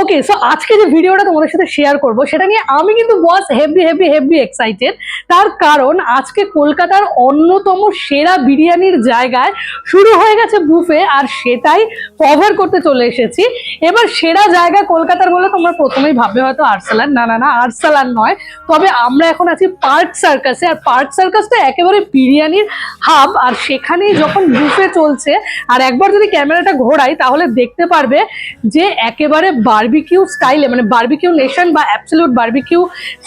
ওকে, so আজকে যে ভিডিওটা তোমাদের সাথে শেয়ার করব সেটা নিয়ে আমি কিন্তু বস হেভি এক্সাইটেড। তার কারণ আজকে কলকাতার অন্যতম সেরা বিরিয়ানির জায়গায় শুরু হয়ে গেছে বুফে, আর সেটাই কভার করতে চলে এসেছি। এবার সেরা জায়গা কলকাতার বলে তোমরা প্রথমেই ভাববে হয়তো আরসালান, না আরসালান নয়। তবে আমরা এখন আছি পার্ক সার্কাসে, আর পার্ক সার্কাসটা একেবারে বিরিয়ানির হাব। আর সেখানেই যখন বুফে চলছে, আর একবার যদি ক্যামেরাটা ঘোরাই তাহলে দেখতে পারবে যে একেবারে বারবিকিউ স্টাইলে, মানে বারবিকিউ নেশন বা অ্যাবসলিউট বারবিকিউ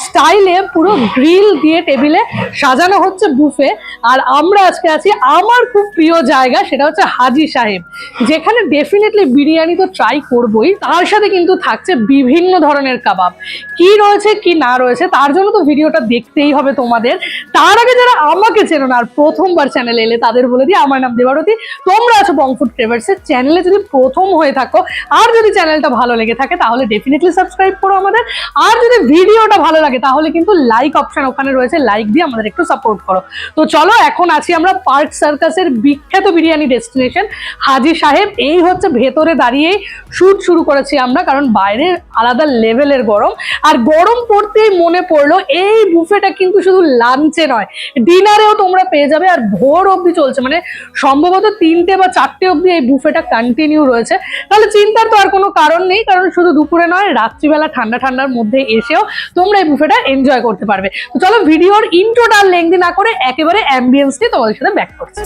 স্টাইলে পুরো গ্রিল দিয়ে টেবিলে সাজানো হচ্ছে বুফে। আর আমরা আজকে আছি আমার খুব প্রিয় জায়গা, সেটা হচ্ছে হাজি সাহেব, যেখানে ডেফিনেটলি বিরিয়ানি তো ট্রাই করবই, তার সাথে কিন্তু থাকছে বিভিন্ন ধরনের কাবাব। কি রয়েছে কি না রয়েছে তার জন্য তো ভিডিওটা দেখতেই হবে তোমাদের। তার আগে যারা আমাকে চেনো না আর প্রথমবার চ্যানেলে এলে তাদের বলে দিই, আমার নাম দেবারতী, তোমরা আছো বং ফুড ক্রেভার্সের চ্যানেলে যদি প্রথম হয়ে থাকো, আর যদি চ্যানেলটা ভালো লেগে থাকে তাহলে ডেফিনেটলি সাবস্ক্রাইব করো আমাদের। আর যদি ভিডিওটা ভালো লাগে তাহলে কিন্তু লাইক অপশন ওখানে রয়েছে, লাইক দিয়ে আমাদের একটু সাপোর্ট করো। তো চলো, এখন আছি আমরা পার্ক সার্কাসের বিখ্যাত বিরিয়ানি ডেস্টিনেশন হাজি সাহেব। এই হচ্ছে ভেতরে দাঁড়িয়েই শুট শুরু করেছি আমরা, কারণ বাইরে আলাদা লেভেলের গরম। আর গরম পড়তেই মনে পড়লো এই বুফেটা কিন্তু শুধু লাঞ্চে নয়, ডিনারেও তোমরা পেয়ে যাবে। আর ভোর অবধি চলছে, মানে সম্ভবত 3টে বা 4টে অবধি এই বুফেটা কন্টিনিউ রয়েছে। তাহলে চিন্তার তো আর কোনো কারণ নেই, কারণ শুধু দুপুরে নয়, রাত্রিবেলা ঠান্ডার মধ্যে এসেও তোমরা এই বুফেটা এনজয় করতে পারবে। তো চলো, ভিডিওর ইন্ট্রোটা আর লেংদি না করে একেবারে অ্যাম্বিয়েন্স দিয়ে তোমাদের সাথে ব্যাক করছি।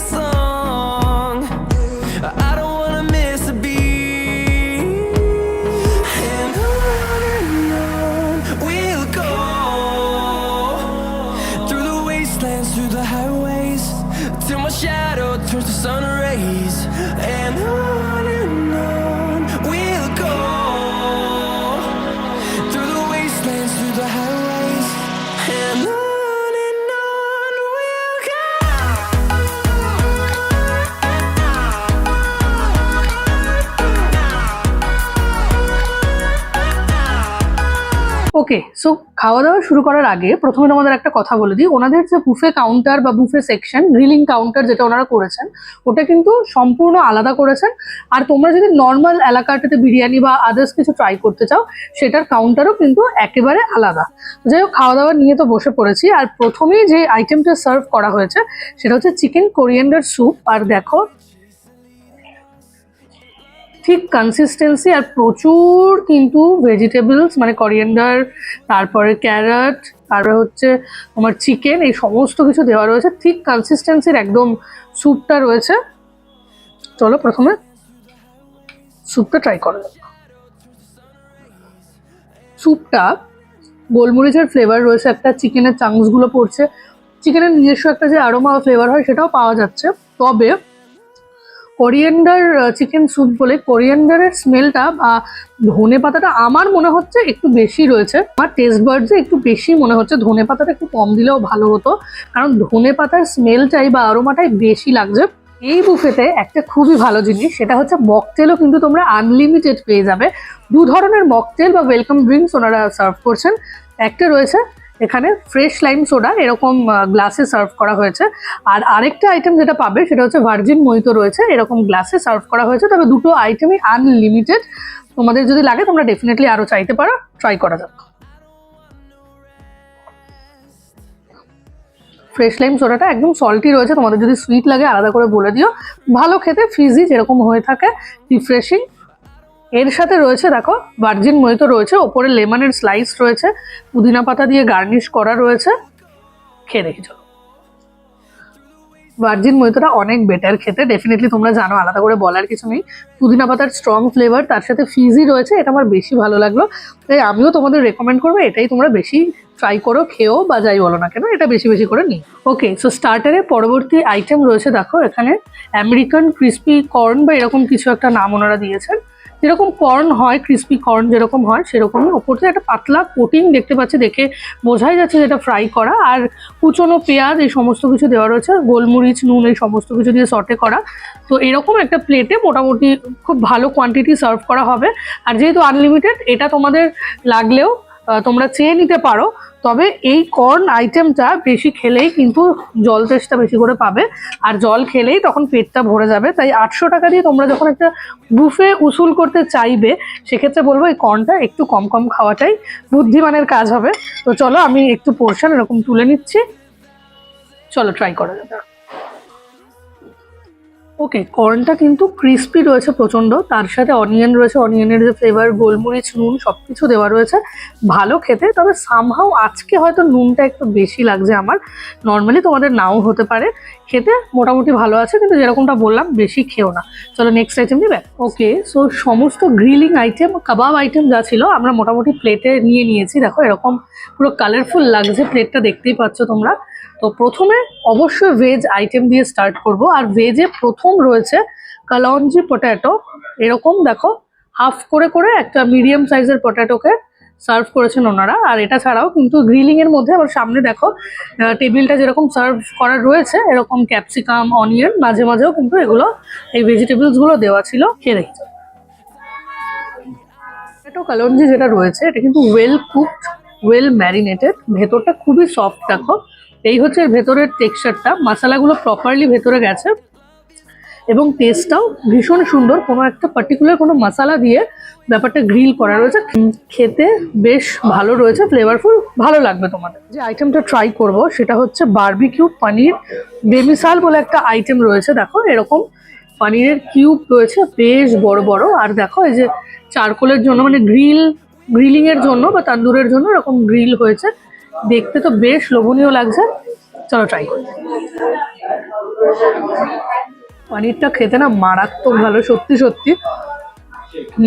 Shadow turns to sun rays, and on we'll go through the wastelands, through the highways, and on we'll go. Okay, so খাওয়া দাওয়া শুরু করার আগে প্রথমে তোমাদের একটা কথা বলে দিই, ওনাদের যে বুফে কাউন্টার বা বুফে সেকশন, গ্রিলিং কাউন্টার যেটা ওনারা করেছেন, ওটা কিন্তু সম্পূর্ণ আলাদা করেছেন। আর তোমরা যদি নর্মাল এলাকাটাতে বিরিয়ানি বা আদার্স কিছু ট্রাই করতে চাও, সেটার কাউন্টারও কিন্তু একেবারে আলাদা। যাই হোক, খাওয়া দাওয়া নিয়ে তো বসে পড়েছি। আর প্রথমেই যে আইটেমটা সার্ভ করা হয়েছে সেটা হচ্ছে চিকেন কোরিয়েন্ডার স্যুপ। আর দেখো ঠিক কনসিস্টেন্সি, আর প্রচুর কিন্তু ভেজিটেবলস, মানে করিয়েন্ডার, তারপরে ক্যারট, তারপরে হচ্ছে তোমার চিকেন, এই সমস্ত কিছু দেওয়া রয়েছে। ঠিক কনসিস্টেন্সির একদম স্যুপটা রয়েছে। চলো প্রথমে স্যুপটা ট্রাই করা যাক। স্যুপটা গোলমরিচের ফ্লেভার রয়েছে, একটা চিকেনের চাংসগুলো পড়ছে, চিকেনের নিজস্ব একটা যে অ্যারোমা ফ্লেভার হয় সেটাও পাওয়া যাচ্ছে। তবে কোরিয়েন্ডার চিকেন স্যুপ বলে কোরিয়েন্ডারের স্মেলটা বা ধনে পাতাটা আমার মনে হচ্ছে একটু বেশি রয়েছে। আমার টেস্ট বার্ডসে একটু বেশি মনে হচ্ছে, ধনে পাতাটা একটু কম দিলেও ভালো হতো, কারণ ধনে পাতার স্মেলটাই বা অ্যারোমাটাই বেশি লাগছে। এই বুফেতে একটা খুবই ভালো জিনিস, সেটা হচ্ছে মকটেলও কিন্তু তোমরা আনলিমিটেড পেয়ে যাবে। 2 ধরনের মকটেল বা ওয়েলকাম ড্রিঙ্কস ওনারা সার্ভ করছেন। একটা রয়েছে এখানে ফ্রেশ লাইম সোডা, এরকম গ্লাসে সার্ভ করা হয়েছে। আর আরেকটা আইটেম যেটা পাবে সেটা হচ্ছে ভার্জিন মহিতো রয়েছে, এরকম গ্লাসে সার্ভ করা হয়েছে। তবে দুটো আইটেমই আনলিমিটেড, তোমাদের যদি লাগে তোমরা ডেফিনেটলি আরও চাইতে পারো, ট্রাই করা যাক। ফ্রেশ লাইম সোডাটা একদম সল্টি রয়েছে, তোমাদের যদি সুইট লাগে আলাদা করে বলে দিও। ভালো খেতে, ফিজি যেরকম হয়ে থাকে, রিফ্রেশিং। এর সাথে রয়েছে দেখো ভার্জিন মহিতো রয়েছে, ওপরে লেমনের স্লাইস রয়েছে, পুদিনা পাতা দিয়ে গার্নিশ করা রয়েছে। খেয়ে দেখি চলো। ভার্জিন মহিতোটা অনেক বেটার খেতে, ডেফিনেটলি তোমরা জানো, আলাদা করে বলার কিছু নেই। পুদিনা পাতার স্ট্রং ফ্লেভার, তার সাথে ফিজি রয়েছে, এটা আমার বেশি ভালো লাগলো। তাই আমিও তোমাদের রেকমেন্ড করবো এটাই তোমরা বেশি ট্রাই করো, খেয়েও বা যাই বলো না কেন, এটা বেশি করে নিই। ওকে, সো স্টার্টারে পরবর্তী আইটেম রয়েছে দেখো এখানে আমেরিকান ক্রিস্পি কর্ন বা এরকম কিছু একটা নাম ওনারা দিয়েছেন। যেরকম কর্ন হয়, ক্রিস্পি কর্ন যেরকম হয় সেরকমই, ওপর থেকে একটা পাতলা কোটিং দেখতে পাচ্ছি, দেখে বোঝাই যাচ্ছে যেটা ফ্রাই করা। আর কুচনো পেঁয়াজ এই সমস্ত কিছু দেওয়া রয়েছে, গোলমরিচ, নুন এই সমস্ত কিছু দিয়ে সটে করা। তো এরকম একটা প্লেটে মোটামুটি খুব ভালো কোয়ান্টিটি সার্ভ করা হবে। আর যেহেতু আনলিমিটেড, এটা তোমাদের লাগলেও তোমরা চেয়ে নিতে পারো। তবে এই কর্ন আইটেমটা বেশি খেলেই কিন্তু জল তেষ্টা বেশি করে পাবে, আর জল খেলেই তখন পেটটা ভরে যাবে। তাই 800 টাকা দিয়ে তোমরা যখন একটা বুফে উসুল করতে চাইবে, সেক্ষেত্রে বলবো এই কর্নটা একটু কম কম খাওয়াটাই বুদ্ধিমানের কাজ হবে। তো চলো আমি একটু পোর্শন এরকম তুলে নিচ্ছি, চলো ট্রাই করা যাবে। ওকে, কর্নটা কিন্তু ক্রিস্পি রয়েছে প্রচণ্ড, তার সাথে অনিয়ন রয়েছে, অনিয়নের যে ফ্লেভার, গোলমরিচ, নুন সব কিছু দেওয়া রয়েছে, ভালো খেতে। তবে সামহাও আজকে হয়তো নুনটা একটু বেশি লাগছে আমার, নর্মালি তোমাদের নাও হতে পারে। খেতে মোটামুটি ভালো আছে, কিন্তু যেরকমটা বললাম বেশি খেও না। চলো নেক্সট আইটেম নিবে। ওকে, সো সমস্ত গ্রিলিং আইটেম, কাবাব আইটেম যা ছিল আমরা মোটামুটি প্লেটে নিয়ে নিয়েছি। দেখো এরকম পুরো কালারফুল লাগছে প্লেটটা, দেখতেই পাচ্ছ তোমরা। তো প্রথমে অবশ্যই ভেজ আইটেম দিয়ে স্টার্ট করব। আর ভেজে প্রথম রয়েছে কালঞ্জি পটেটো, এরকম দেখো হাফ করে করে একটা মিডিয়াম সাইজের পটেটোকে সার্ভ করেছেন ওনারা। আর এটা ছাড়াও কিন্তু গ্রিলিং এর মধ্যে আবার সামনে দেখো টেবিলটা যেরকম সার্ভ করা রয়েছে, এরকম ক্যাপসিকাম, অনিয়ন মাঝে মাঝেও কিন্তু এগুলো এই ভেজিটেবলস গুলো দেওয়া ছিল। খেয়ে দেখছি পটেটো কালঞ্জি যেটা রয়েছে, এটা কিন্তু ওয়েল কুকড, ওয়েল ম্যারিনেটেড, ভেতরটা খুবই সফট। দেখো এই হচ্ছে এর ভেতরের টেক্সচারটা, মশলাগুলো প্রপারলি ভেতরে গেছে এবং টেস্টটাও ভীষণ সুন্দর। কোনো একটা পার্টিকুলার কোনো মশলা দিয়ে ব্যাপারটা গ্রিল করা রয়েছে, খেতে বেশ ভালো রয়েছে, ফ্লেভারফুল, ভালো লাগবে তোমাদের। যে আইটেমটা ট্রাই করব সেটা হচ্ছে বারবিকিউ পনির বেমিসাল বলে একটা আইটেম রয়েছে। দেখো এরকম পনিরের কিউব রয়েছে বেশ বড় বড়, আর দেখো এই যে চারকোলের জন্য মানে গ্রিলিং এর জন্য বা তান্দুরের জন্য এরকম গ্রিল হয়েছে, দেখতে তো বেশ লোভনীয় লাগছে। চলো ট্রাই করি। পনিরটা খেতে না মারাত্মক ভালো, সত্যি সত্যি।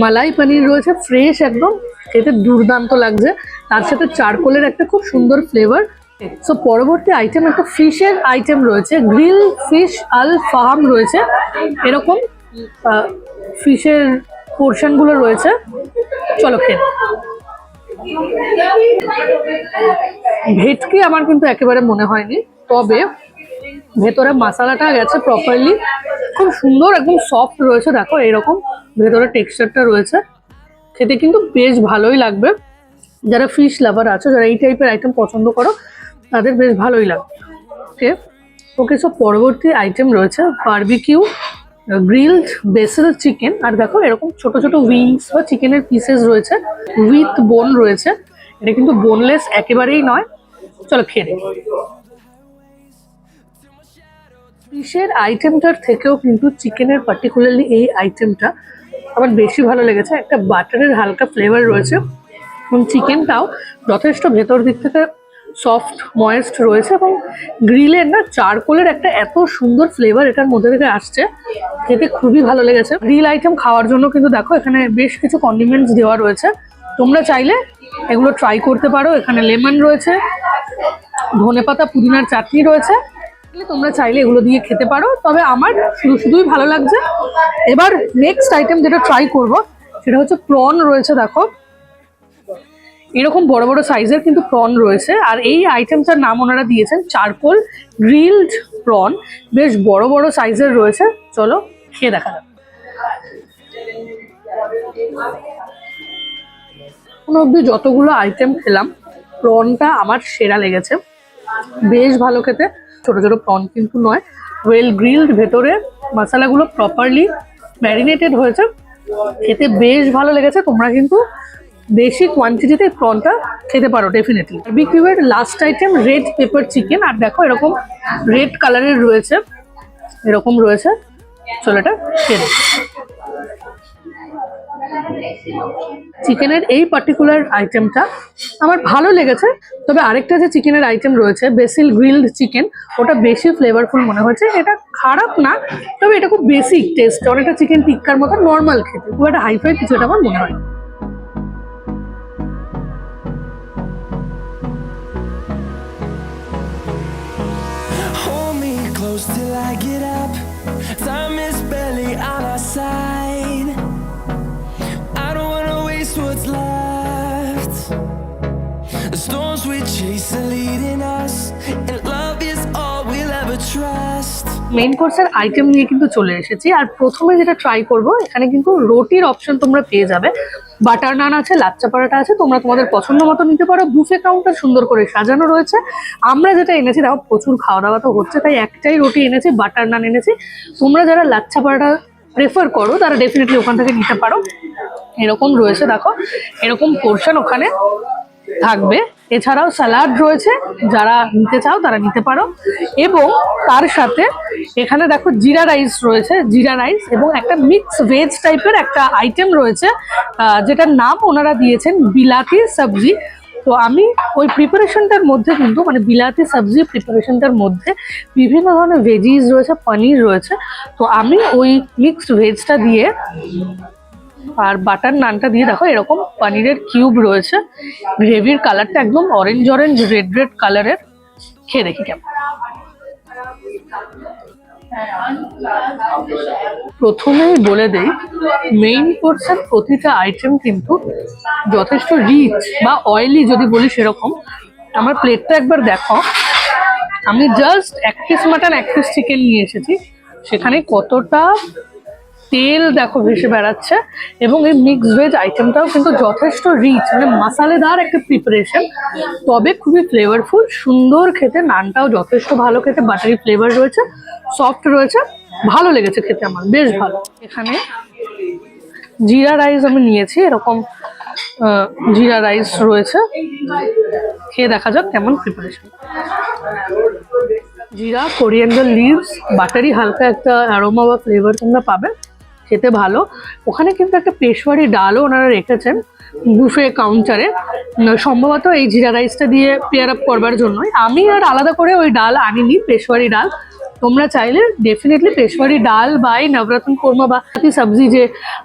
মালাই পনির রয়েছে, ফ্রেশ একদম, খেতে দুর্দান্ত লাগছে। তার সাথে চারকোলের একটা খুব সুন্দর ফ্লেভার। সো পরবর্তী আইটেম একটা ফিশের আইটেম রয়েছে, গ্রিল ফিশ আল ফাহাম রয়েছে, এরকম ফিশের পোর্শনগুলো রয়েছে। চলো খেয়ে। ভেটকি আমার কিন্তু একেবারে মনে হয়নি, তবে ভেতরে মশলাটা গেছে প্রপারলি, খুব সুন্দর, একদম সফট রয়েছে। দেখো এরকম ভেতরে টেক্সচারটা রয়েছে, খেতে কিন্তু বেশ ভালোই লাগবে। যারা ফিশ লাভার আছো, যারা এই টাইপের আইটেম পছন্দ করো, তাদের বেশ ভালোই লাগবে। ওকে ওকে, সো পরবর্তী আইটেম রয়েছে বারবিকিউ গ্রিলড বেসেল চিকেন। আর দেখো এরকম ছোট ছোট উইংস বা চিকেনের পিসেস রয়েছে, উইথ বোন রয়েছে, এটা কিন্তু বোনলেস একেবারেই নয়। চলো খেয়ে দেখি। ফিশের আইটেমটার থেকেও কিন্তু চিকেনের পার্টিকুলারলি এই আইটেমটা আমার বেশি ভালো লেগেছে। একটা বাটারের হালকা ফ্লেভার রয়েছে এবং চিকেনটাও যথেষ্ট ভেতর দিক থেকে সফট ময়েস্ট রয়েছে, এবং গ্রিলের না চারকোলের একটা এত সুন্দর ফ্লেভার এটার মধ্যে থেকে আসছে, খেতে খুবই ভালো লেগেছে। গ্রিল আইটেম খাওয়ার জন্য কিন্তু দেখো এখানে বেশ কিছু কন্ডিমেন্টস দেওয়া রয়েছে, তোমরা চাইলে এগুলো ট্রাই করতে পারো। এখানে লেমন রয়েছে, ধনেপাতা পুদিনার চাটনি রয়েছে, তোমরা চাইলে এগুলো দিয়ে খেতে পারো। তবে আমার শুধুই ভালো লাগছে। এবার নেক্সট আইটেম যেটা ট্রাই করব সেটা হচ্ছে প্রন রয়েছে। দেখো এরকম বড় বড় সাইজের কিন্তু প্রন রয়েছে, আর এই আইটেমটার নাম ওনারা দিয়েছেন চারকোল গ্রিলড প্রন, বেশ বড় বড় সাইজের রয়েছে। চলো খেয়ে দেখা যাক। এখন অব্দি যতগুলো আইটেম খেলাম, প্রনটা আমার সেরা লেগেছে, বেশ ভালো খেতে। ছোট ছোট প্রন কিন্তু নয়, ওয়েল গ্রিলড, ভেতরে মশলাগুলো প্রপারলি ম্যারিনেটেড হয়েছে, খেতে বেশ ভালো লেগেছে। তোমরা কিন্তু বেশি কোয়ান্টিটিতে প্রনটা খেতে পারো ডেফিনেটলি। বারবিকিউয়ের last item red pepper chicken, আর দেখো এরকম রেড কালারের রয়েছে, এরকম রয়েছে। চলো এটা খেয়ে দেখি। চিকেনের এই পার্টিকুলার আইটেমটা আমার ভালো লেগেছে, তবে আরেকটা যে চিকেনের আইটেম রয়েছে বেসিল গ্রিলড চিকেন, ওটা বেশি ফ্লেভারফুল মনে হয়েছে। এটা খারাপ না, তবে এটা খুব বেসিক টেস্ট, অনেকটা চিকেন টিক্কার মতো নর্মাল খেতে, খুব একটা হাইফাই কিছু এটা আমার মনে হয়। Hold me close till I get up. Time is barely on our side. I don't wanna waste what's left. The storms we chase are leading us, and love is all we'll ever trust. Main কোর্সের item নিয়ে কিন্তু চলে এসেছি। আর প্রথমে যেটা try করব, এখানে কিন্তু রুটির অপশন তোমরা পেয়ে যাবে। বাটার নান আছে, লাচ্চা পরাঠা আছে, তোমরা তোমাদের পছন্দ মতো নিতে পারো। বুফে কাউন্টার সুন্দর করে সাজানো রয়েছে। আমরা যেটা এনেছি দেখো, প্রচুর খাওয়া দাওয়া তো হচ্ছে, তাই একটাই রুটি এনেছি, বাটার নান এনেছি। তোমরা যারা লাচ্চা পরাঠা প্রেফার করো তারা ডেফিনেটলি ওখান থেকে নিতে পারো। এরকম রয়েছে দেখো, এরকম পোর্শন ওখানে থাকবে। এছাড়াও স্যালাড রয়েছে, যারা নিতে চাও তারা নিতে পারো। এবং তার সাথে এখানে দেখো জিরা রাইস রয়েছে, জিরা রাইস এবং একটা মিক্স ভেজ টাইপের একটা আইটেম রয়েছে, যেটার নাম ওনারা দিয়েছেন বিলাতি সবজি। তো আমি ওই প্রিপারেশনটার মধ্যে কিন্তু মানে বিলাতি সবজি প্রিপারেশনটার মধ্যে বিভিন্ন ধরনের ভেজিস রয়েছে, পনির রয়েছে। তো আমি ওই মিক্সড ভেজটা দিয়ে আর বাটার নানটা দিয়ে দেখো এরকম পনিরের কিউব রয়েছে। গ্রেভির কালারটা একদম অরেঞ্জ অরেঞ্জ রেড রেড কালারের। খেয়ে দেখি কেমন। প্রথমেই বলে দেই, মেইন কোর্সের প্রতিটা আইটেম কিন্তু যথেষ্ট রিচ বা অয়েলি যদি বলি সেরকম। আমার প্লেটটা একবার দেখো, আমি জাস্ট এক পিস মাটন এক পিস চিকেন নিয়ে এসেছি, সেখানে কতটা তেল দেখো ভেসে বেড়াচ্ছে। এবং এই মিক্সড ভেজ আইটেমটাও কিন্তু যথেষ্ট রিচ, মানে মশালেদার একটা প্রিপারেশন, তবে খুবই ফ্লেভারফুল, সুন্দর খেতে। নানটাও যথেষ্ট ভালো খেতে, বাটারি ফ্লেভার রয়েছে, সফট রয়েছে, ভালো লেগেছে খেতে আমার, বেশ ভালো। এখানে জিরা রাইস আমি নিয়েছি, এরকম জিরা রাইস রয়েছে। খেয়ে দেখা যাক কেমন প্রিপারেশন। জিরা, কোরিয়ান্ডার লিভস, বাটারি হালকা একটা অ্যারোমা বা ফ্লেভার তোমরা পাবে, খেতে ভালো। ওখানে কিন্তু একটা পেশওয়ারি ডালও ওনারা রেখেছেন বুফে কাউন্টারে, সম্ভবত এই জিরা রাইসটা দিয়ে পেয়ার আপ করবার জন্যই। আমি আর আলাদা করে ওই ডাল আনিনি, পেশওয়ারি ডাল। তোমরা চাইলে ডেফিনেটলি পেশওয়ারি ডাল বা এই নবরত্ন কোরমা বা সবজি যে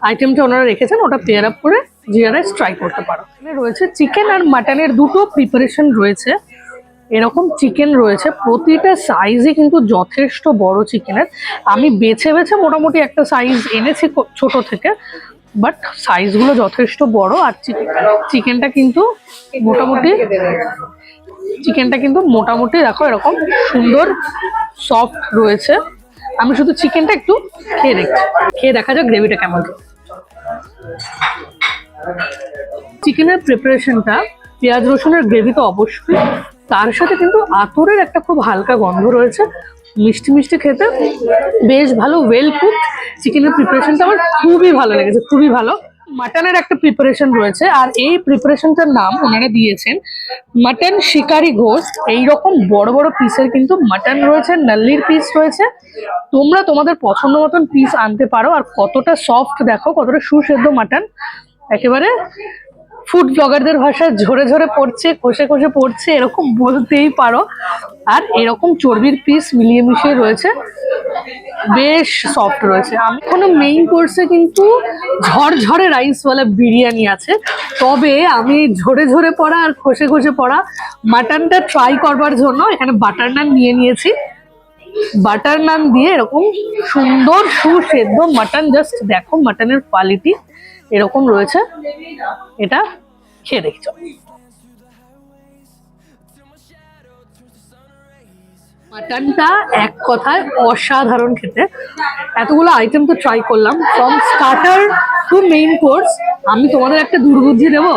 আইটেমটা ওনারা রেখেছেন ওটা পেয়ার আপ করে জিরা রাইস ট্রাই করতে পারো। এখানে রয়েছে চিকেন আর মাটনের দুটো প্রিপারেশন রয়েছে। এরকম চিকেন রয়েছে, প্রতিটা সাইজই কিন্তু যথেষ্ট বড় চিকেনের। আমি বেছে বেছে মোটামুটি একটা সাইজ এনেছি ছোট থেকে, বাট সাইজগুলো যথেষ্ট বড়। আর চিকেনটা কিন্তু মোটামুটি দেখো এরকম সুন্দর সফট রয়েছে। আমি শুধু চিকেনটা একটু খেয়ে দেখা যাক গ্রেভিটা কেমন। চিকেনের প্রিপারেশনটা পেঁয়াজ রসুনের গ্রেভি তো অবশ্যই, তার সাথে কিন্তু আতরের একটা খুব হালকা গন্ধ রয়েছে, মিষ্টি মিষ্টি খেতে বেশ ভালো, ওয়েল কুক। চিকেনের প্রিপারেশনটা আমার খুবই ভালো লেগেছে, খুবই ভালো। মাটনের একটা প্রিপারেশন রয়েছে, আর এই প্রিপারেশনটার নাম ওনারা দিয়েছেন মাটন শিকারি ঘোষ। এইরকম বড় বড় পিসের কিন্তু মাটন রয়েছে, নাল্লির পিস রয়েছে। তোমরা তোমাদের পছন্দ মতন পিস আনতে পারো। আর কতটা সফট দেখো, কতটা সুসেদ্ধ মাটন, একেবারে ফুড ব্লগারদের ভাষায় ঝরে ঝরে পড়ছে, খসে খসে পড়ছে, এরকম বলতেই পারো। আর এরকম চর্বির পিস মিলিয়ে মিশিয়ে রয়েছে, বেশ সফট রয়েছে। আমি কোনো মেইন কোর্সে কিন্তু ঝরঝরে রাইসওয়ালা বিরিয়ানি আছে, তবে আমি ঝরে ঝরে পড়া আর খসে খসে পড়া মাটনটা ট্রাই করবার জন্য এখানে বাটার নান নিয়ে নিয়েছি। বাটার নান দিয়ে এরকম সুন্দর সুসেদ্ধ মাটন, জাস্ট দেখো মাটনের কোয়ালিটি এরকম রয়েছে। এটা খেয়ে দেখছো। মাটনটা এক কথায় অসাধারণ খেতে। এতগুলো আইটেম তো ট্রাই করলাম, from starter to main course. আমি তোমাদের একটা দুর্বুদ্ধি দেবো,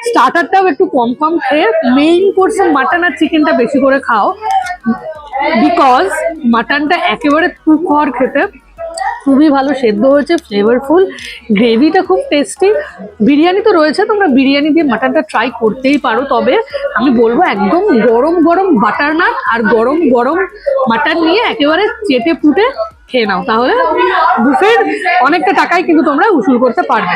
স্টার্টারটাও একটু কম কম খেয়ে মেইন কোর্সে মাটন আর চিকেনটা বেশি করে খাও, বিকজ মাটনটা একেবারে তুখর খেতে, খুবই ভালো সেদ্ধ হয়েছে, ফ্লেভারফুল, গ্রেভিটা খুব টেস্টি। বিরিয়ানি তো রয়েছে, তোমরা বিরিয়ানি দিয়ে মাটনটা ট্রাই করতেই পারো। তবে আমি বলবো একদম গরম গরম বাটার নান আর গরম গরম মাটন নিয়ে একেবারে চেটে পুটে খেয়ে নাও, তাহলে বুফের অনেকটা টাকাই কিন্তু তোমরা উসুল করতে পারবে।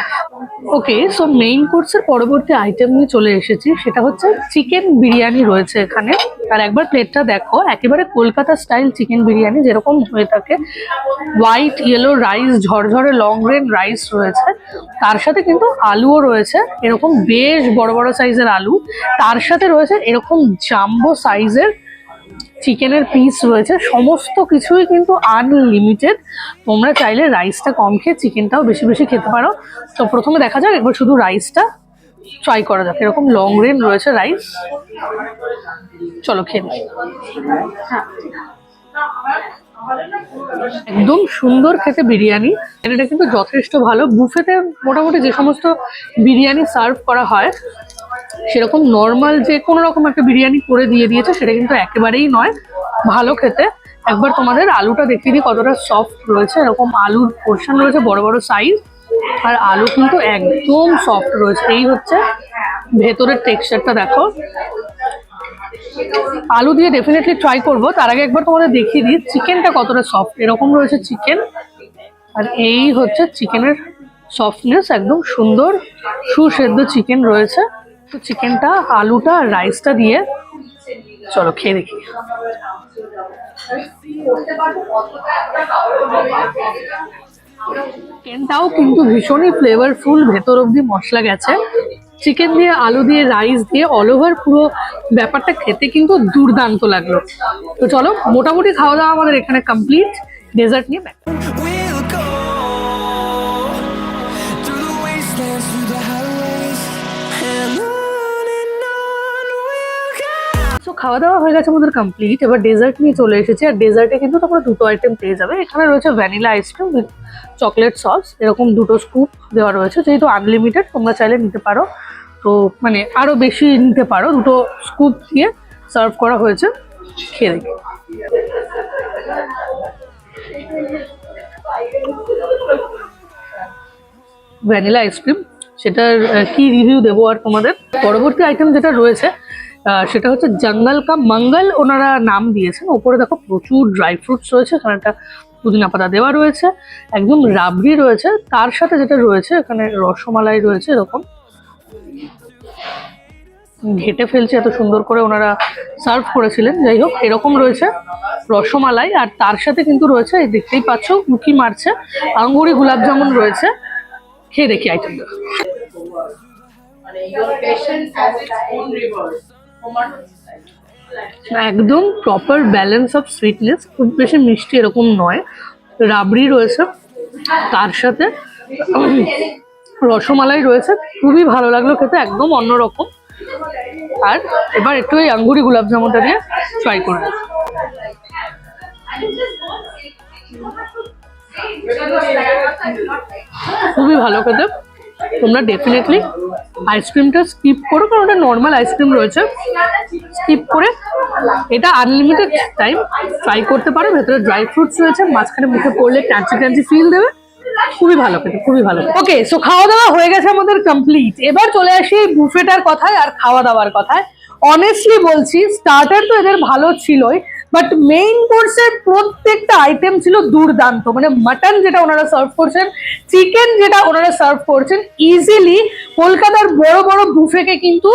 ওকে, সো মেইন কোর্সের পরবর্তী আইটেম নিয়ে চলে এসেছি, সেটা হচ্ছে চিকেন বিরিয়ানি রয়েছে এখানে। আর একবার প্লেটটা দেখো, একেবারে কলকাতা স্টাইল চিকেন বিরিয়ানি যেরকম হয়ে থাকে। হোয়াইট ইয়েলো রাইস, ঝরঝরে লং গ্রেন রাইস রয়েছে, তার সাথে কিন্তু আলুও রয়েছে, এরকম বেশ বড় বড় সাইজের আলু। তার সাথে রয়েছে এরকম জাম্বো সাইজের চিকেনের পিস রয়েছে। সমস্ত কিছুই কিন্তু আনলিমিটেড। তোমরা চাইলে রাইসটা কম খেয়ে চিকেনটাও বেশি বেশি খেতে পারো। তো প্রথমে দেখা যাক, একবার শুধু রাইসটা ট্রাই করা যাক। এরকম লং গ্রেন রয়েছে রাইস, চলো খেয়ে নিই। একদম সুন্দর খেতে বিরিয়ানি। এটা কিন্তু যথেষ্ট ভালো। বুফেতে মোটামুটি যে সমস্ত বিরিয়ানি সার্ভ করা হয় সেরকম নর্মাল যে কোনো রকম একটা বিরিয়ানি করে দিয়ে দিয়েছে সেটা কিন্তু একেবারেই নয়, ভালো খেতে। একবার তোমাদের আলুটা দেখিয়ে দিই কতটা সফট রয়েছে। এরকম আলুর পোর্শন রয়েছে বড় বড় সাইজ, আর আলু কিন্তু একদম সফট রয়েছে। এই হচ্ছে ভেতরের টেক্সচারটা দেখো। আলু দিয়ে ডেফিনেটলি ট্রাই করবো, তার আগে একবার তোমাদের দেখিয়ে দিই চিকেনটা কতটা সফট। এরকম রয়েছে চিকেন, আর এই হচ্ছে চিকেনের সফটনেস, একদম সুন্দর সুসেদ্ধ চিকেন রয়েছে। তো চিকেনটা, আলুটা আর রাইসটা দিয়ে চলো খেয়ে দেখি। চিকেনটাও কিন্তু ভীষণই ফ্লেভারফুল, ভেতর অব্দি মশলা গেছে। চিকেন দিয়ে, আলু দিয়ে, রাইস দিয়ে অল ওভার পুরো ব্যাপারটা খেতে কিন্তু দুর্দান্ত লাগলো। তো চলো, মোটামুটি খাওয়া দাওয়া আমাদের এখানে কমপ্লিট। ডেজার্ট নিয়ে back. We'll go through the wastelands, through the highways, and on we'll go. তো খাওয়া দাওয়া হয়ে গেছে আমাদের কমপ্লিট। এবার ডেজার্ট নিয়ে চলে এসেছি, আর ডেজার্টে কিন্তু তোমরা দুটো আইটেম পেয়ে যাবে। এখানে রয়েছে vanilla ice cream with chocolate sauce, এরকম দুটো স্কুপ দেওয়া রয়েছে। যেহেতু আনলিমিটেড তোমরা চাইলে নিতে পারো, তো মানে আরো বেশি নিতে পারো। দুটো স্কুপ দিয়ে সার্ভ করা হয়েছে, খেয়ে দেখি। ভ্যানিলা আইসক্রিম, সেটার কি রিভিউ দেবো আর তোমাদের। পরবর্তী আইটেম যেটা রয়েছে সেটা হচ্ছে জঙ্গল কা মঙ্গল, ওনারা নাম দিয়েছেন। ওপরে দেখো প্রচুর ড্রাই ফ্রুটস রয়েছে, এখানে একটা পুদিনা পাতা দেওয়া রয়েছে, একদম রাবড়ি রয়েছে। তার সাথে যেটা রয়েছে এখানে রসমালাই রয়েছে, এরকম ঘেটে ফেলছে, এত সুন্দর করে ওনারা সার্ভ করেছিলেন। যাই হোক, এরকম রয়েছে রসমালাই, আর তার সাথে কিন্তু রয়েছে, এই দেখতেই পাচ্ছ উকি মারছে, আঙ্গুরি গোলাপ জামুন রয়েছে। খেয়ে দেখি আইটেমটা। একদম প্রপার ব্যালেন্স অফ সুইটনেস, খুব বেশি মিষ্টি এরকম নয়। রাবড়ি রয়েছে, তার সাথে রসমালাই রয়েছে, খুবই ভালো লাগলো খেতে, একদম অন্যরকম। আর এবার একটু এই আঙ্গুরি গোলাপ জামুনটা দিয়ে ট্রাই করে নেব। খুবই ভালো খেতে। তোমরা ডেফিনেটলি আইসক্রিমটা স্কিপ করো, কারণ ওটা নর্মাল আইসক্রিম রয়েছে। স্কিপ করে এটা আনলিমিটেড টাইম ট্রাই করতে পারো। ভেতরে ড্রাই ফ্রুটস রয়েছে, মাঝখানে মুখে পড়লে ক্রাঞ্চি ক্রাঞ্চি ফিল দেবে। খুবই ভালো খেতে, খুবই ভালো। ওকে, সো খাওয়া দাওয়া হয়ে গেছে আমাদের কমপ্লিট। এবার চলে আসি বুফেটার কথায় আর খাওয়া দাওয়ার কথায়। অনেস্টলি বলছি, স্টার্টার তো এদের ভালো ছিলই, বাট মেইন কোর্সের প্রত্যেকটা আইটেম ছিল দুর্দান্ত। মানে মাটন যেটা ওনারা সার্ভ করছেন, চিকেন যেটা ওনারা সার্ভ করছেন, ইজিলি কলকাতার বড় বড় বুফেকে কিন্তু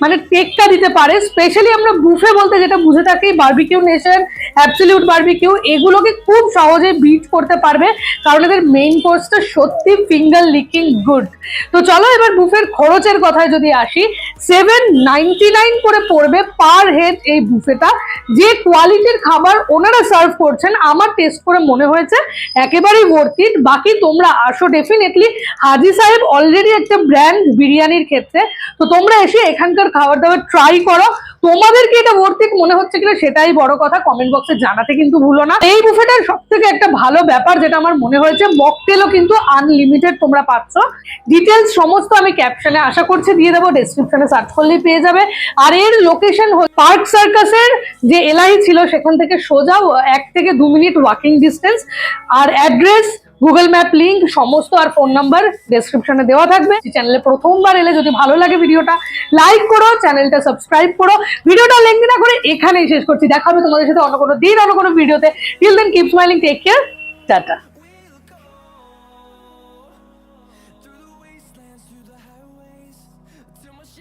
মানে টেক্কা দিতে পারে। স্পেশালি আমরা বুফে বলতে যেটা বুঝে থাকি, বারবিকিউ নেশন, অ্যাবসলিউট বারবিকিউ, এগুলোকে খুব সহজে বিট করতে পারবে, কারণ এদের মেইন কোর্সটা সত্যি ফিঙ্গার লিকিং গুড। তো চলো এবার বুফের খরচের কথায় যদি আসি, 799 করে পড়বে পার হেড এই বুফেটা। যে কোয়ালিটির খাবার ওনারা সার্ভ করছেন, আমার টেস্ট করে মনে হয়েছে একেবারেই ওয়ার্থ ইট। বাকি তোমরা আসো ডেফিনেটলি, হাজি সাহেব অলরেডি একটা ব্র্যান্ড বিরিয়ানির ক্ষেত্রে। তো তোমরা এসে এখানকার খাবার দাবার ট্রাই করো, তোমাদেরকে এটা ওয়ার্থ ইট মনে হচ্ছে কিনা সেটাই বড় কথা। কমেন্ট বক্সে জানাতে কিন্তু ভুলো না। এই বুফেটার সব থেকে একটা ভালো ব্যাপার যেটা আমার মনে হয়েছে, মকটেলও কিন্তু আনলিমিটেড তোমরা পাচ্ছ। ডিটেলস সমস্ত আমি ক্যাপশনে আশা করছি দিয়ে দেবো, ডেসক্রিপশনে সার্চ করলেই পেয়ে যাবে। আর এর লোকেশন পার্ক সার্কাসের যে এলআই ছিল সেখান থেকে সোজা 1 থেকে 2 মিনিট ওয়াকিং ডিস্টেন্স। আর অ্যাড্রেস, গুগল ম্যাপ লিঙ্ক সমস্ত আর ফোন নাম্বার ডেসক্রিপশনে দেওয়া থাকবে। চ্যানেলে প্রথমবার এলে যদি ভালো লাগে ভিডিওটা লাইক করো, চ্যানেলটা সাবস্ক্রাইব করো। ভিডিওটা লেংথি না করে এখানেই শেষ করছি। দেখা হবে তোমাদের সাথে অন্য কোনো দিন অন্য কোনো ভিডিওতে। Till then keep smiling, take care, tata.